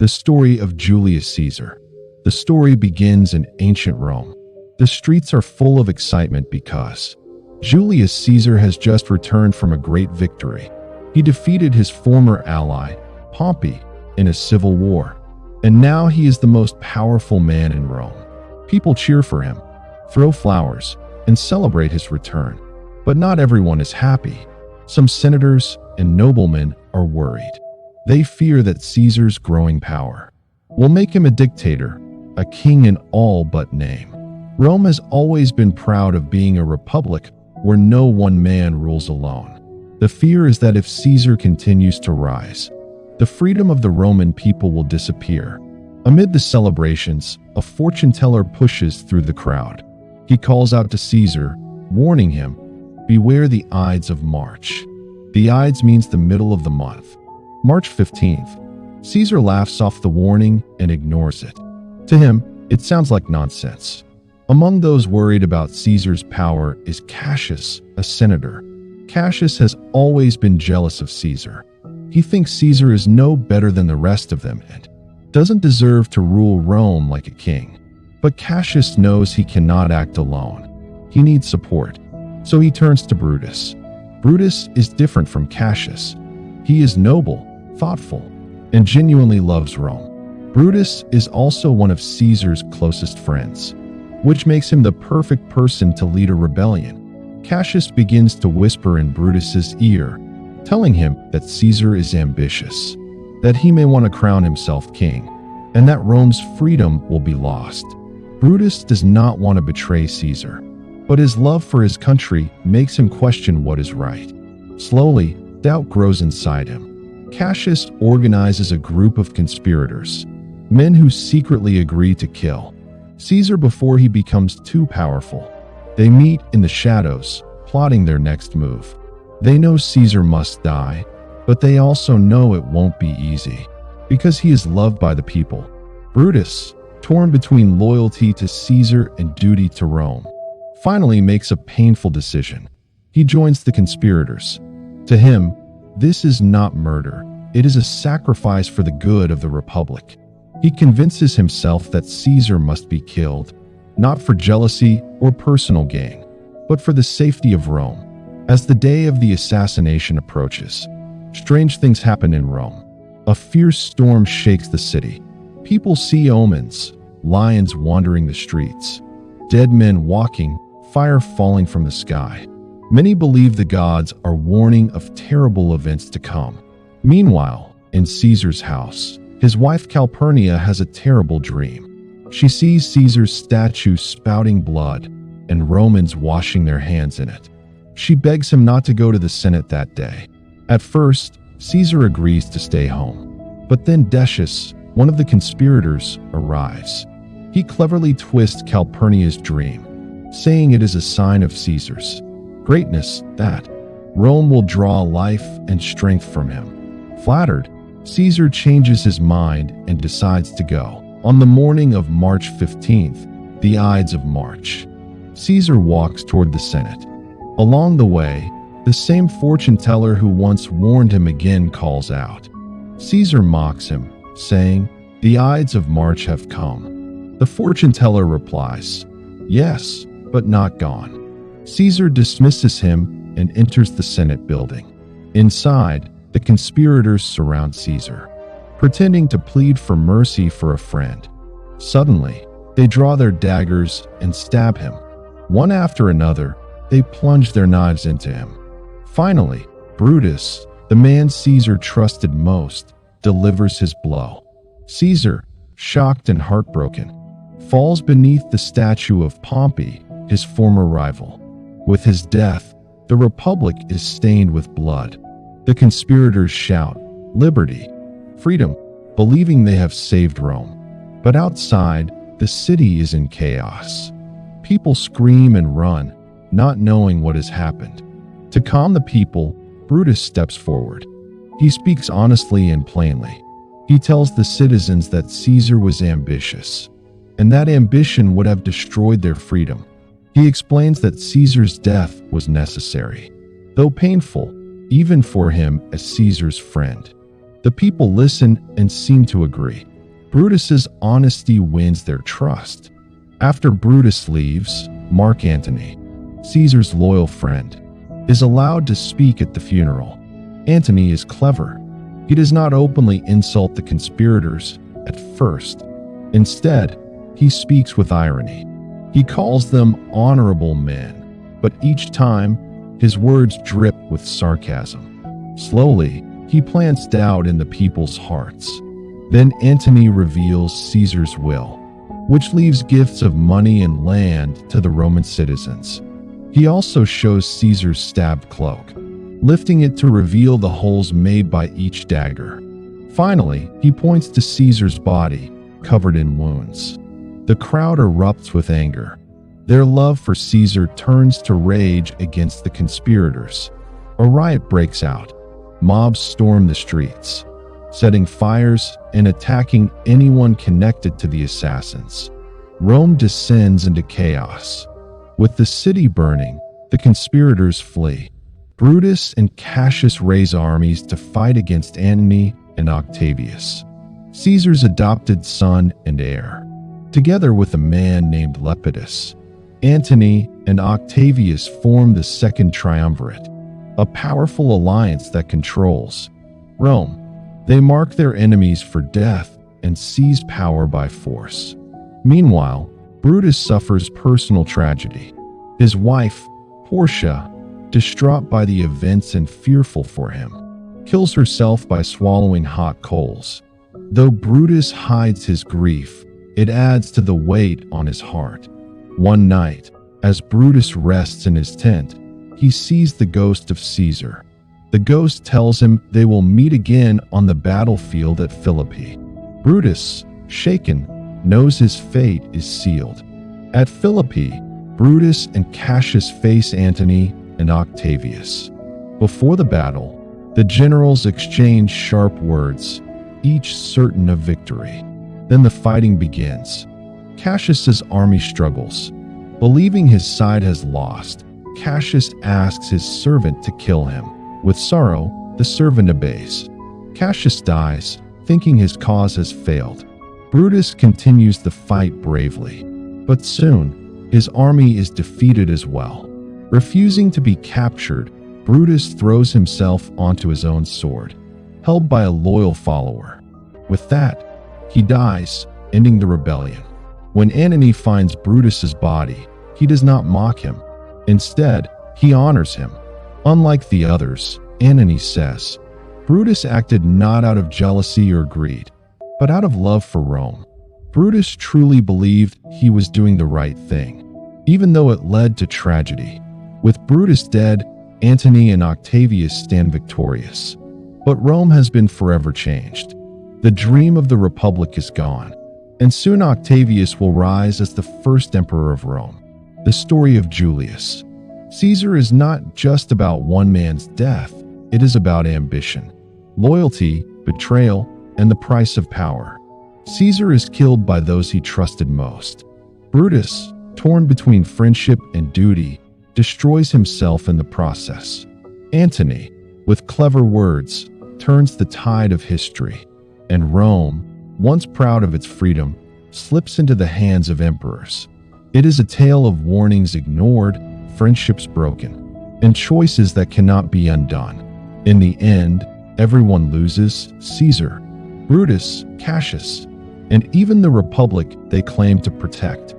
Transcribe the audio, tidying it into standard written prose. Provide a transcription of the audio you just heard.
The story of Julius Caesar. The story begins in ancient Rome. The streets are full of excitement because Julius Caesar has just returned from a great victory. He defeated his former ally, Pompey, in a civil war, and now he is the most powerful man in Rome. People cheer for him, throw flowers, and celebrate his return. But not everyone is happy. Some senators and noblemen are worried. They fear that Caesar's growing power will make him a dictator, a king in all but name. Rome has always been proud of being a republic where no one man rules alone. The fear is that if Caesar continues to rise, the freedom of the Roman people will disappear. Amid the celebrations, a fortune teller pushes through the crowd. He calls out to Caesar, warning him, "Beware the Ides of March." The Ides means the middle of the month. March 15th. Caesar laughs off the warning and ignores it. To him, it sounds like nonsense. Among those worried about Caesar's power is Cassius, a senator. Cassius has always been jealous of Caesar. He thinks Caesar is no better than the rest of them and doesn't deserve to rule Rome like a king. But Cassius knows he cannot act alone. He needs support, so he turns to Brutus. Brutus is different from Cassius. He is noble, thoughtful, and genuinely loves Rome. Brutus is also one of Caesar's closest friends, which makes him the perfect person to lead a rebellion. Cassius begins to whisper in Brutus's ear, telling him that Caesar is ambitious, that he may want to crown himself king, and that Rome's freedom will be lost. Brutus does not want to betray Caesar, but his love for his country makes him question what is right. Slowly, doubt grows inside him. Cassius organizes a group of conspirators, men who secretly agree to kill Caesar before he becomes too powerful. They meet in the shadows, plotting their next move. They know Caesar must die, but they also know it won't be easy, because he is loved by the people. Brutus, torn between loyalty to Caesar and duty to Rome, finally makes a painful decision. He joins the conspirators. To him, this is not murder. It is a sacrifice for the good of the Republic. He convinces himself that Caesar must be killed, not for jealousy or personal gain, but for the safety of Rome. As the day of the assassination approaches, strange things happen in Rome. A fierce storm shakes the city. People see omens, lions wandering the streets, dead men walking, fire falling from the sky. Many believe the gods are warning of terrible events to come. Meanwhile, in Caesar's house, his wife Calpurnia has a terrible dream. She sees Caesar's statue spouting blood and Romans washing their hands in it. She begs him not to go to the Senate that day. At first, Caesar agrees to stay home. But then Decius, one of the conspirators, arrives. He cleverly twists Calpurnia's dream, saying it is a sign of Caesar's greatness, that Rome will draw life and strength from him. Flattered, Caesar changes his mind and decides to go. On the morning of March 15th, the Ides of March, Caesar walks toward the Senate. Along the way, the same fortune teller who once warned him again calls out. Caesar mocks him, saying, "The Ides of March have come." The fortune teller replies, "Yes, but not gone." Caesar dismisses him and enters the Senate building. Inside, the conspirators surround Caesar, pretending to plead for mercy for a friend. Suddenly, they draw their daggers and stab him. One after another, they plunge their knives into him. Finally, Brutus, the man Caesar trusted most, delivers his blow. Caesar, shocked and heartbroken, falls beneath the statue of Pompey, his former rival. With his death, the Republic is stained with blood. The conspirators shout, "Liberty! Freedom!" believing they have saved Rome. But outside, the city is in chaos. People scream and run, not knowing what has happened. To calm the people, Brutus steps forward. He speaks honestly and plainly. He tells the citizens that Caesar was ambitious, and that ambition would have destroyed their freedom. He explains that Caesar's death was necessary, though painful, even for him as Caesar's friend. The people listen and seem to agree. Brutus's honesty wins their trust. After Brutus leaves, Mark Antony, Caesar's loyal friend, is allowed to speak at the funeral. Antony is clever. He does not openly insult the conspirators at first. Instead, he speaks with irony. He calls them honorable men, but each time, his words drip with sarcasm. Slowly, he plants doubt in the people's hearts. Then Antony reveals Caesar's will, which leaves gifts of money and land to the Roman citizens. He also shows Caesar's stabbed cloak, lifting it to reveal the holes made by each dagger. Finally, he points to Caesar's body, covered in wounds. The crowd erupts with anger. Their love for Caesar turns to rage against the conspirators. A riot breaks out. Mobs storm the streets, setting fires and attacking anyone connected to the assassins. Rome descends into chaos. With the city burning, the conspirators flee. Brutus and Cassius raise armies to fight against Antony and Octavius, Caesar's adopted son and heir. Together with a man named Lepidus, Antony and Octavius form the Second Triumvirate, a powerful alliance that controls Rome. They mark their enemies for death and seize power by force. Meanwhile, Brutus suffers personal tragedy. His wife, Portia, distraught by the events and fearful for him, kills herself by swallowing hot coals. Though Brutus hides his grief, it adds to the weight on his heart. One night, as Brutus rests in his tent, he sees the ghost of Caesar. The ghost tells him they will meet again on the battlefield at Philippi. Brutus, shaken, knows his fate is sealed. At Philippi, Brutus and Cassius face Antony and Octavius. Before the battle, the generals exchange sharp words, each certain of victory. Then the fighting begins. Cassius's army struggles. Believing his side has lost, Cassius asks his servant to kill him. With sorrow, the servant obeys. Cassius dies, thinking his cause has failed. Brutus continues the fight bravely, but soon, his army is defeated as well. Refusing to be captured, Brutus throws himself onto his own sword, held by a loyal follower. With that, he dies, ending the rebellion. When Antony finds Brutus's body, he does not mock him. Instead, he honors him. Unlike the others, Antony says, Brutus acted not out of jealousy or greed, but out of love for Rome. Brutus truly believed he was doing the right thing, even though it led to tragedy. With Brutus dead, Antony and Octavius stand victorious. But Rome has been forever changed. The dream of the Republic is gone, and soon Octavius will rise as the first emperor of Rome. The story of Julius Caesar is not just about one man's death, it is about ambition, loyalty, betrayal, and the price of power. Caesar is killed by those he trusted most. Brutus, torn between friendship and duty, destroys himself in the process. Antony, with clever words, turns the tide of history. And Rome, once proud of its freedom, slips into the hands of emperors. It is a tale of warnings ignored, friendships broken, and choices that cannot be undone. In the end, everyone loses: Caesar, Brutus, Cassius, and even the Republic they claim to protect.